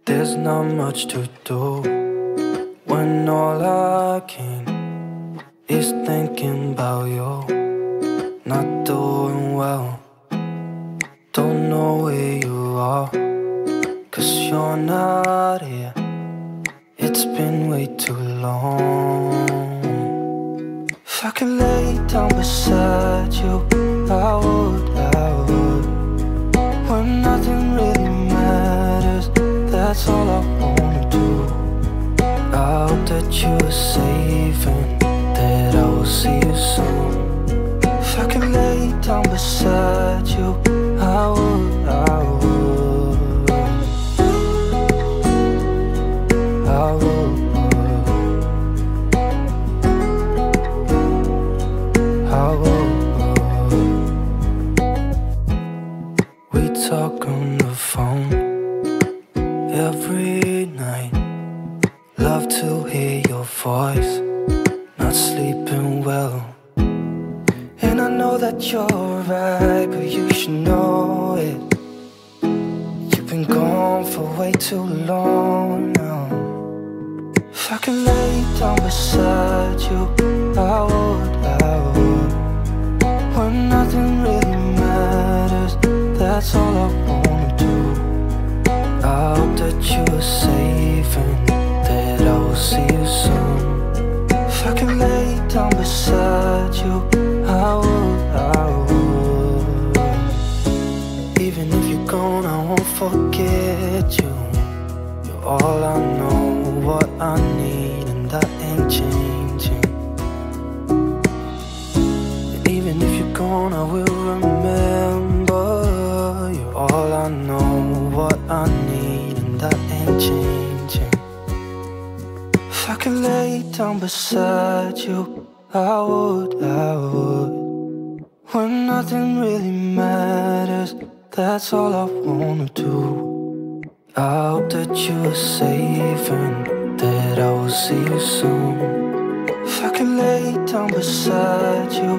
There's not much to do when all I can is thinking about you. Not doing well, don't know where you are, 'cause you're not here. It's been way too long. If I could lay down beside you, I would. When nothing really matters, that's all I wanna do. I hope that you are safe and that I will see you soon. If I could lay down beside you, I would. I would. We talk on the phone every night. Love to hear your voice. Not sleeping well, and I know that you're right, but you should know it. You've been gone for way too long now. If I could lay down beside you, I would. When nothing really matters, that's all I wanna do. I hope that you are safe and that I will see you soon. If I can lay down beside you, I would. Even if you're gone, I won't forget you. You're all I know, what I need, and that ain't changing. And even if you're gone, I will remember. You're all I know, what I need, and that ain't changing. If I could lay down beside you, I would. When nothing really matters, that's all I wanna do. I hope that you are safe and that I will see you soon. If I could lay down beside you,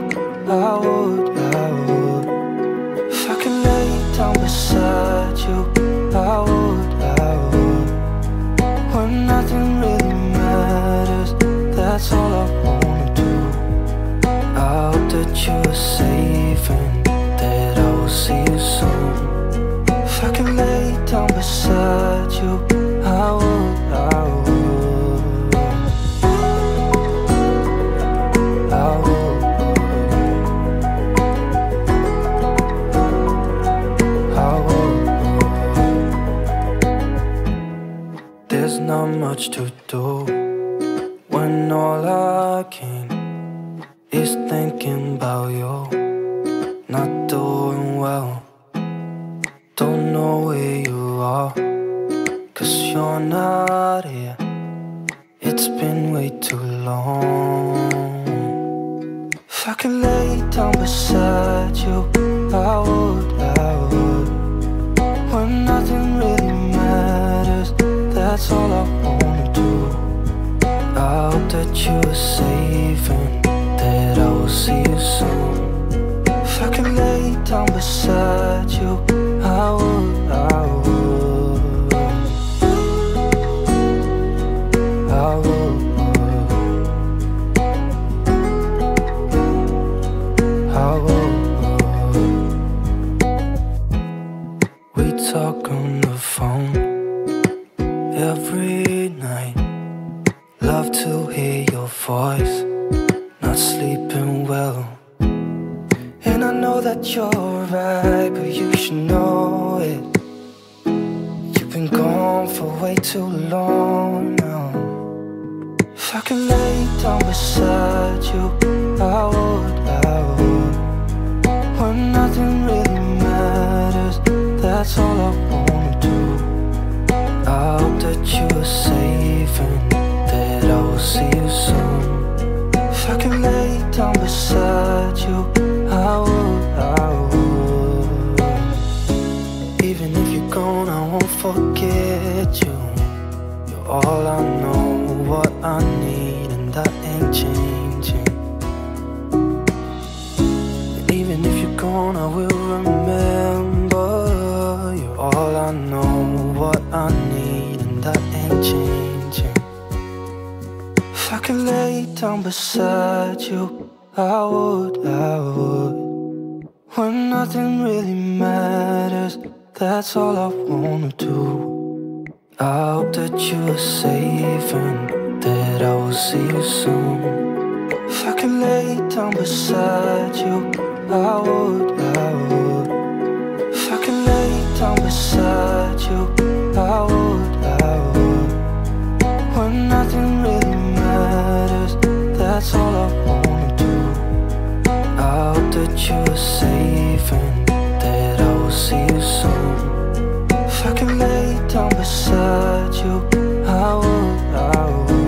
I would. If I could lay down beside you, I would. When nothing really matters, that's all I wanna do. I hope that you are safe and that I will see you soon. If I could lay down beside you, I would. There's not much to do when all I can is thinking about you. Not doing well, don't know where you are, 'cause you're not here. It's been way too long. If I could lay down beside you, I would. When nothing really matters, that's all I wanna do. I hope that you are safe and that I will see you soon. If I could lay down beside you, I would. I would. I would. We talk on the phone every night. Love to hear your voice. Not sleeping well, and I know that you're right, but you should know it. You've been gone for way too long now. If I could lay down beside you, I would. When nothing really matters, that's all I wanna do. I hope that you are safe and that I will see you soon. If I can lay down beside you, I would. Even if you're gone, I won't forget you. You're all I know, what I need, and that ain't changing. And even if you're gone, I will remember. You're all I know, what I need. changing. If I could lay down beside you, I would. When nothing really matters, that's all I wanna do. I hope that you are safe and that I will see you soon. If I could lay down beside you, I would. If I could lay down beside you, I would. When nothing really matters, that's all I wanna do. I hope that you are safe and that I will see you soon. If I could lay down beside you, I would. I would.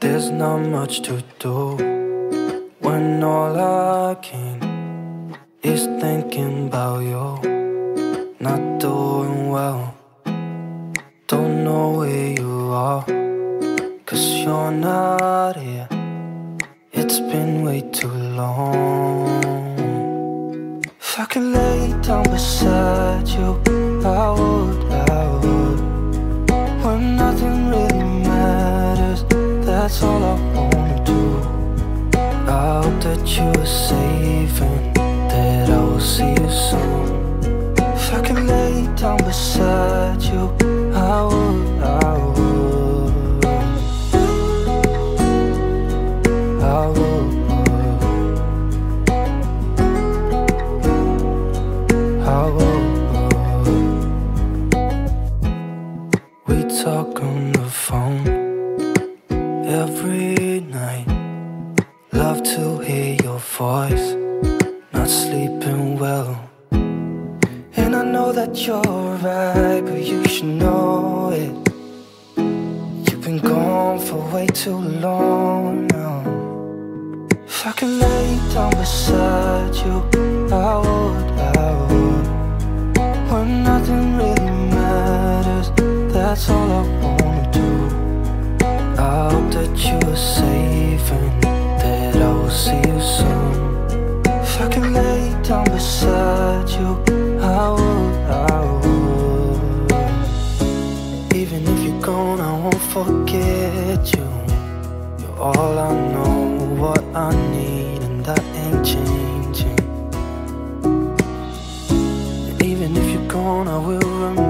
There's not much to do when all I can is thinking about you. Not doing well, don't know where you are, 'cause you're not here. It's been way too long. If I could lay down beside you, I would. When nothing really matters, that's all I wanna do. I hope that you are safe and that I will see you soon. If I could lay down beside you, I would. I would. I would. I would. We talk on the phone every night. Love to hear your voice. Not sleeping well, and I know that you're right, but you should know it. You've been gone for way too long now. If I could lay down beside you, I would. When nothing really matters, that's all I wanna do. I hope that you are safe and that I will see you soon. If I could lay down beside you, I would. Even if you're gone, I won't forget you. You're all I know, what I need, and that ain't changing. And even if you're gone, I will remember